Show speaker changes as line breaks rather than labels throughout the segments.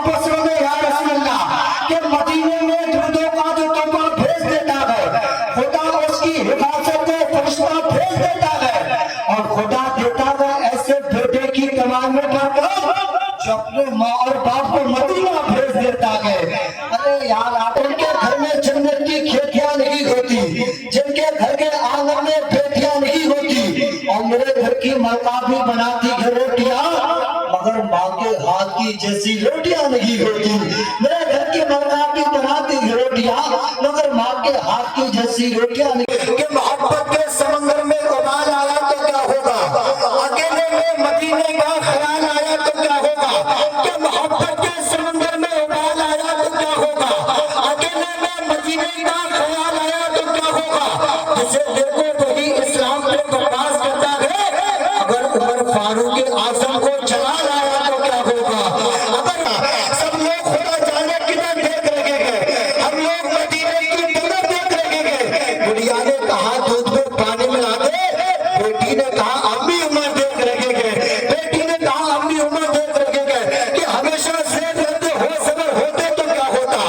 वापस हो गए या रसूल अल्लाह कि मदीने में दूधों का जो टोकरा भेज देता है, खुदा उसकी हिफाजत को फरिश्ता भेज देता है, और खुदा देता है ऐसे बेटे की कमाई में जो अपने माँ और बाप को मदीना भेज देता है। अरे यार, आप उनके घर में जन्नत की खेतियां नहीं होती, जिनके घर के आंगन में बेटियां नहीं होती, और मेरे घर की माता भी बनाती है रोटियां, मगर माँ के हाथ की जैसी रोटियां नहीं होती। मेरे घर की माता भी बनाती है रोटियां, मगर माँ के हाथ की जैसी रोटियां नहीं। कि मोहब्बत के समंदर में उबाल आया तो क्या होगा, अकेले में मदीने का ख्याल आया तो क्या होगा, कि मोहब्बत के समंदर में उबाल आया तो क्या होगा, अकेले में मदीने का ख्याल आया तो क्या होगा। जिसे देखो वही इस्लाम पे बकवास करता है, अगर उमर फारूक आजम को चला लाया तो क्या होगा। अगर सब लोग खुदा जाने किधर देख रहे हैं, हम लोग मदीने की कदर देख रहे हैं। बुढ़िया ने कहा दूध में पानी मिला दे, बेटी ने कहा अम्मी उमर देख रहे हैं, बेटी ने कहा अम्मी उमर देख रहे हैं कि हमेशा से रहते हो सबर होते तो क्या होता,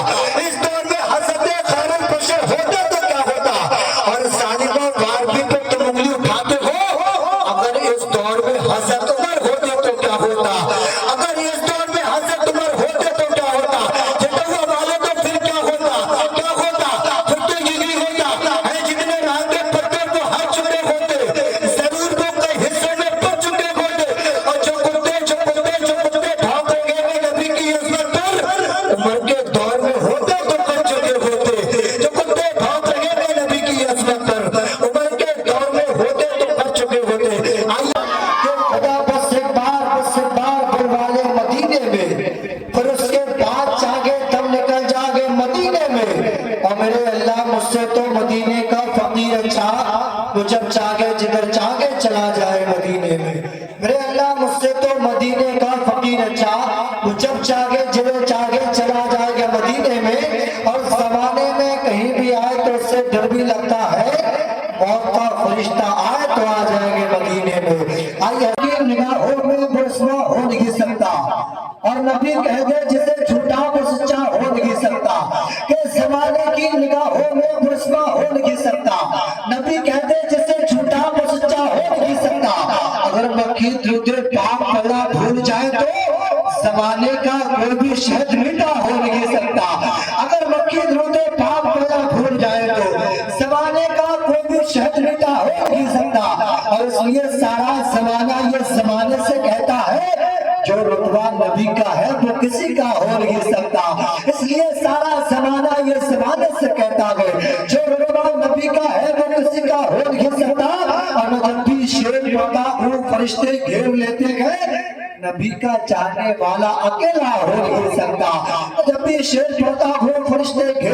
इस दौर में हसरत खैरल बशर होते तो क्या होता, और सालिमा वार भी पे तुम उंगली उठाते हो, अगर इस दौर में हजरत उमर होते तो क्या होता, अगर इस दौर में हजरत उमर होते तो क्या होता, जटुआ वाले तो फिर क्या होता, क्या होता, फिर तो यही होता है जितने रात के पत्थर को हर चुके होते, जरूर को कई हिस्सों में पड़ चुके होते, और जो कुत्ते भाग गए नबी की इज्जत पर उमर के दौर में होते तो कर चुके होते, जो कुत्ते भाग रहे नबी की इज्जत पर उमर के दौर में होते तो कर चुके होते। आइए कि खुदा बस एक बार बुलवा ले मदीने में, फिर उसके बाद चाहे तब निकल जागे मदीने में, और मेरे अल्लाह मुझसे तो मदीने का फकीर अच्छा, वो जब चाहे जिधर चाहे चला जाए मदीने में। मेरे अल्लाह मुझसे तो मदीने का फकीर अच्छा, वो जब चाहे जिधर चाहे चला जाएगा मदीने में, और जमाने में कहीं भी आए तो उससे डर भी लगता है, मौत का फरिश्ता आए तो आ जाएंगे मदीने में। आइए की निगाहों में बेसुरा हो नहीं सकता, और नबी कह दे जिसे झूठा वो सच्चा हो नहीं सकता, कि जमाने की निगाहों में बेसुरा हो नहीं सकता, नबी कह दे जिसे झूठा वो सच्चा हो नहीं सकता। अगर मक्खी दूध पाक पड़ा भूल जाए तो जमाने का कोई भी शहद मीठा हो नहीं सकता, अगर मक्खी दूध पाक पड़ा भूल जाए तो जमाने का कोई भी शहद मीठा हो नहीं सकता। और इसलिए सारा जमाना ये जमाने से कहता है जो रुतबा नबी का है वो किसी का हो नहीं सकता, इसलिए सारा जमाना ये जमाने से कहता है जो रुतबा नबी का है वो किसी का हो नहीं सकता। और जब भी शेर पड़ता वो फरिश्ते घेर लेते गए, नबी का चाहने वाला अकेला हो नहीं सकता, जब भी शेर पड़ता वो फरिश्ते घेर